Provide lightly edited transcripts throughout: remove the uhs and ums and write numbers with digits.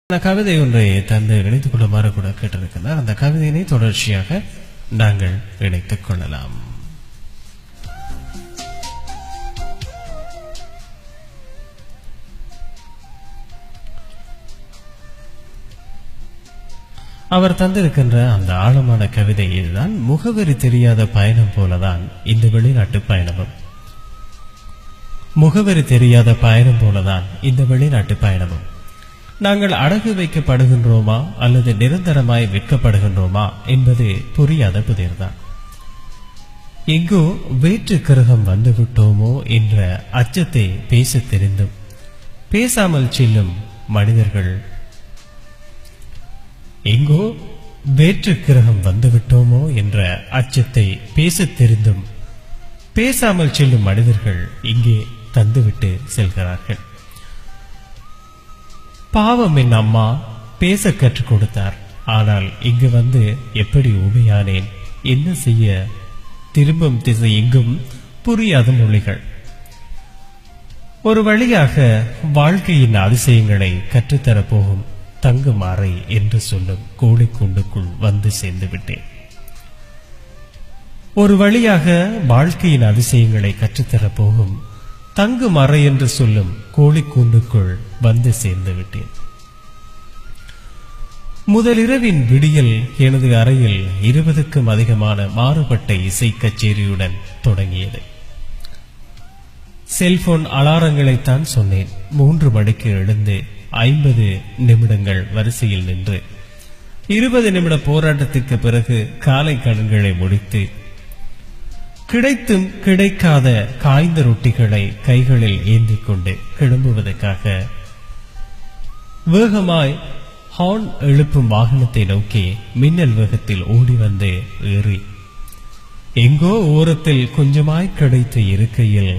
அந்த கவிதை ஒன்றை தந்து இணைத்துக் கொள்ளுமாறு கூட கேட்டிருக்கிறார். அந்த கவிதையினை தொடர்ச்சியாக நாங்கள் இணைத்துக் கொள்ளலாம். அவர் தந்திருக்கின்ற அந்த ஆழமான கவிதை இதுதான். முகவரி தெரியாத பயணம் போலதான் இந்த வெளிநாட்டு பயணமும். முகவரி தெரியாத பயணம் போலதான் இந்த வெளிநாட்டு பயணமும். நாங்கள் அடகு வைக்கப்படுகின்றோமா அல்லது நிரந்தரமாய் விற்கப்படுகின்றோமா என்பது புரியாத புதிர்தான். எங்கோ வேற்று கிரகம் வந்துவிட்டோமோ என்ற அச்சத்தை பேச தெரிந்தும் பேசாமல் செல்லும் மனிதர்கள், எங்கோ வேற்று கிரகம் வந்துவிட்டோமோ என்ற அச்சத்தை பேச தெரிந்தும் பேசாமல் செல்லும் மனிதர்கள் இங்கே தந்துவிட்டு செல்கிறார்கள். பாவம், என் அம்மா பேச கற்றுக் கொடுத்தார். ஆனால் இங்கு வந்து எப்படி ஊமையானேன், என்ன செய்ய? திரும்பும் திசை எங்கும் புரியாத மொழிகள். ஒரு வழியாக வாழ்க்கையின் அதிசயங்களை கற்றுத்தரப் போகும் தங்கும் அறை என்று சொல்லும் கோழிக்கூண்டுக்குள் வந்து சேர்ந்து விட்டேன். ஒரு வழியாக வாழ்க்கையின் அதிசயங்களை கற்றுத்தரப் போகும் தங்கும் அறை என்று சொல்லும் கோழிக்கூண்டுக்குள் வந்து சேர்ந்து விட்டேன். முதலிரவின் விடியல் எனது அறையில் 20க்கும் அதிகமான மாறுபட்ட இசை கச்சேரியுடன் தொடங்கியது. செல்போன் அலாரங்களைத்தான் சொன்னேன். 3 மணிக்கு எழுந்து 50 நிமிடங்கள் வரிசையில் நின்று 20 நிமிட போராட்டத்திற்கு பிறகு காலை கடன்களை முடித்து கிடைத்தும் கிடைக்காத காய்ந்த ரொட்டிகளை கைகளில் ஏந்திக் கொண்டு கிளம்புவதற்காக வேகமாய் ஹார்ன் எழுப்பும் வாகனத்தை நோக்கி மின்னல் வேகத்தில் ஓடி வந்து ஏறி எங்கோ ஓரத்தில் கொஞ்சமாய் கிடைத்த இருக்கையில்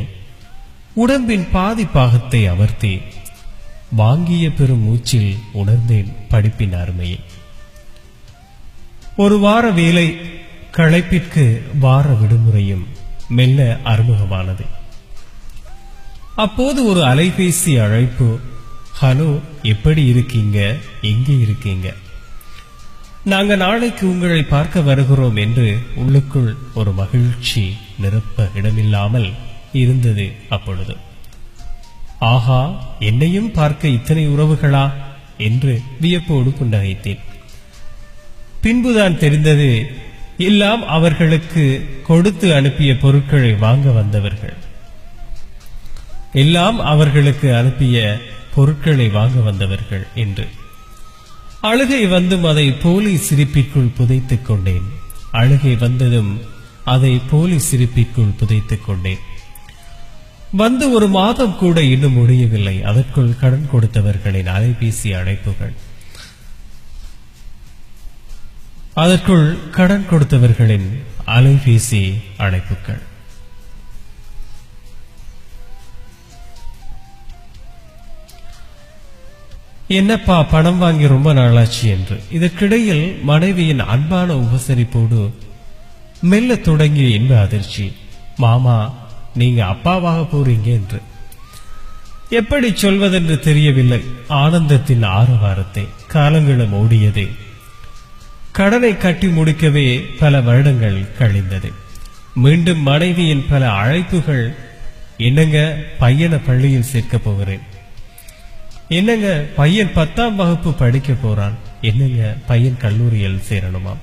உடம்பின் பாதி பாகத்தை அமர்த்தி வாங்கிய பெரும் மூச்சில் உணர்ந்தேன் படிப்பின் அருமையை. ஒரு வார வேலை களைப்பிற்கு வார விடுமுறையும் மெல்ல அறிமுகமானது. அப்போது ஒரு அலைபேசி அழைப்பு. ஹலோ, எப்படி இருக்கீங்க? எங்கே இருக்கீங்க? நாங்க நாளைக்கு உங்களை பார்க்க வருகிறோம் என்று உள்ளுக்குள் ஒரு மகிழ்ச்சி நிரப்ப இடமில்லாமல் இருந்தது. அப்பொழுது ஆஹா, என்னையும் பார்க்க இத்தனை உறவுகளா என்று வியப்போடு புன்னகைத்தேன். பின்புதான் தெரிந்தது, எல்லாம் அவர்களுக்கு கொடுத்து அனுப்பிய பொருட்களை வாங்க வந்தவர்கள். எல்லாம் அவர்களுக்கு அனுப்பிய பொருட்களை வாங்க வந்தவர்கள் என்று. அழுகை வந்தும் அதை போலி சிரிப்பிற்குள் புதைத்துக் கொண்டேன். அழுகை வந்ததும் அதை போலி சிரிப்பிற்குள் புதைத்துக் கொண்டேன். வந்து 1 மாதம் கூட இன்னும் முடியவில்லை. அதற்குள் கடன் கொடுத்தவர்களின் அலைபேசி அழைப்புகள். அதற்குள் கடன் கொடுத்தவர்களின் அலைபேசி அழைப்புகள். என்னப்பா பணம் வாங்கி ரொம்ப நாளாச்சு என்று. இதற்கிடையில் மனைவியின் அன்பான உபசரிப்போடு மெல்ல தொடங்கிய இன்ப அதிர்ச்சி. மாமா, நீங்க அப்பாவாக போறீங்க என்று. எப்படி சொல்வதென்று தெரியவில்லை. ஆனந்தத்தின் ஆரவாரத்தை. காலங்களும் ஓடியது. கடனை கட்டி முடிக்கவே பல வருடங்கள் கழிந்தது. மீண்டும் மனைவியின் பல அழைப்புகள். என்னங்க, பையனை பள்ளியில் சேர்க்க போகிறேன். என்னங்க, பையன் 10ஆம் வகுப்பு படிக்க போறான். என்னங்க, பையன் கல்லூரியில் சேரணுமாம்.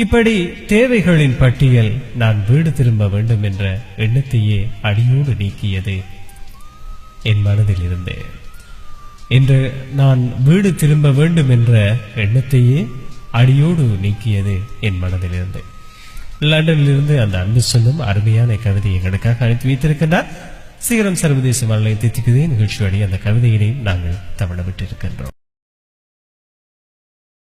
இப்படி தேவைகளின் பட்டியல். நான் வீடு திரும்ப வேண்டும் என்ற எண்ணத்தையே அடியோடு நீக்கியது என் மனதில் இருந்து. இன்று நான் வீடு திரும்ப வேண்டும் என்ற எண்ணத்தையே அடியோடு நீக்கியது என் மனதிலிருந்து. லண்டனிலிருந்து அந்த அன்பு சொல்லும் அருமையான கவிதை எங்களுக்காக அனுப்பி வைத்திருக்கின்றார். சிகரம் சர்வதேச வானொலி தித்திக்குதே நிகழ்ச்சி வழி அந்த கவிதையினை நாங்கள் தமிழ விட்டிருக்கின்றோம்.